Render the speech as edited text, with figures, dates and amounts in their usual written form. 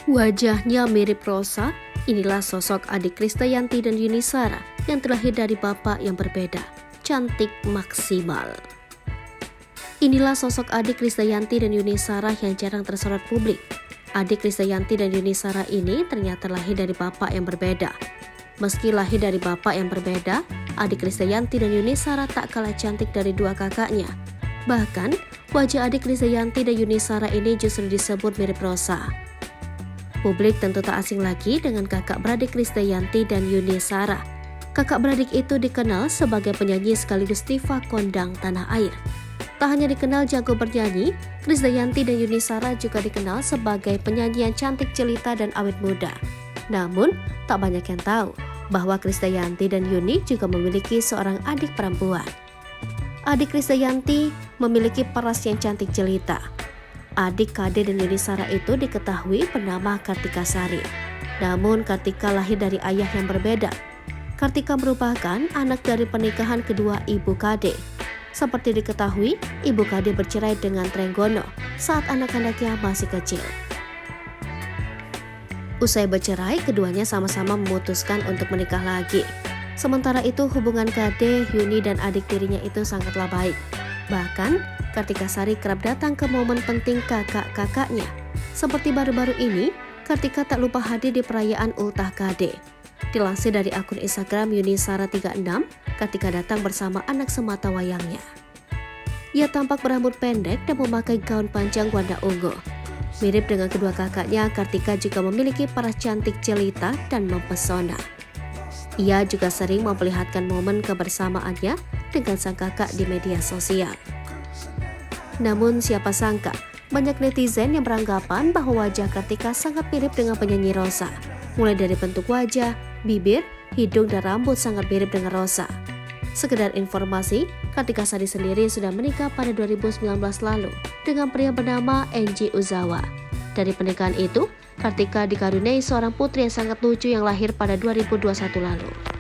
Wajahnya mirip Rosa, inilah sosok adik Krisdayanti dan Yuni Shara yang terlahir dari bapak yang berbeda, cantik maksimal. Inilah sosok adik Krisdayanti dan Yuni Shara yang jarang tersorot publik. Adik Krisdayanti dan Yuni Shara ini ternyata lahir dari bapak yang berbeda. Meski lahir dari bapak yang berbeda, adik Krisdayanti dan Yuni Shara tak kalah cantik dari dua kakaknya. Bahkan, wajah adik Krisdayanti dan Yuni Shara ini justru disebut mirip Rosa. Publik tentu tak asing lagi dengan kakak beradik Krisdayanti dan Yuni Shara. Kakak beradik itu dikenal sebagai penyanyi sekaligus diva kondang tanah air. Tak hanya dikenal jago bernyanyi, Krisdayanti dan Yuni Shara juga dikenal sebagai penyanyi yang cantik jelita dan awet muda. Namun, tak banyak yang tahu bahwa Krisdayanti dan Yuni juga memiliki seorang adik perempuan. Adik Krisdayanti memiliki paras yang cantik jelita. Adik Kade dan Yuni Shara itu diketahui bernama Kartika Sari. Namun Kartika lahir dari ayah yang berbeda. Kartika merupakan anak dari pernikahan kedua ibu Kade. Seperti diketahui, ibu Kade bercerai dengan Trenggono saat anak-anaknya masih kecil. Usai bercerai, keduanya sama-sama memutuskan untuk menikah lagi. Sementara itu hubungan Kade, Yuni dan adik tirinya itu sangatlah baik. Bahkan, Kartika Sari kerap datang ke momen penting kakak-kakaknya. Seperti baru-baru ini, Kartika tak lupa hadir di perayaan ultah Kade. Dilansir dari akun Instagram Yuni Shara 36, Kartika datang bersama anak semata wayangnya. Ia tampak berambut pendek dan memakai gaun panjang warna ungu. Mirip dengan kedua kakaknya, Kartika juga memiliki paras cantik jelita dan mempesona. Ia juga sering memperlihatkan momen kebersamaannya dengan sang kakak di media sosial. Namun siapa sangka, banyak netizen yang beranggapan bahwa wajah Kartika sangat mirip dengan penyanyi Rosa. Mulai dari bentuk wajah, bibir, hidung, dan rambut sangat mirip dengan Rosa. Sekedar informasi, Kartika Sari sendiri sudah menikah pada 2019 lalu dengan pria bernama Enji Uzawa. Dari pernikahan itu, Kartika dikaruniai seorang putri yang sangat lucu yang lahir pada 2021 lalu.